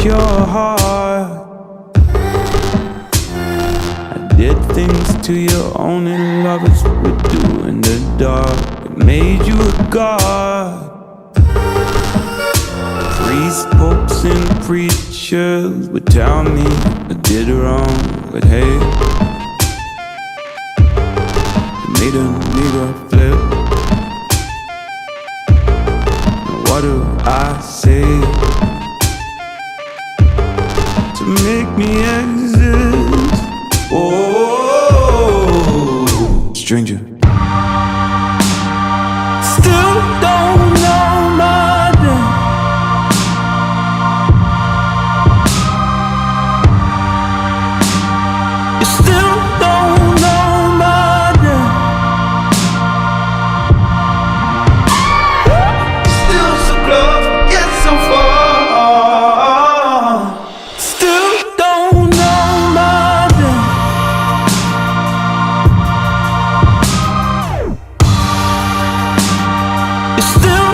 your heart. I did things to you only lovers would do in the dark. It made you a god. Priests, popes, and preachers would tell me I did wrong, but hey, it made a nigga flip. What do I say to make me exist? Oh, stranger. Still don't know my name. You still don't know my name. Still so close, yet so far. Still don't know my name. You still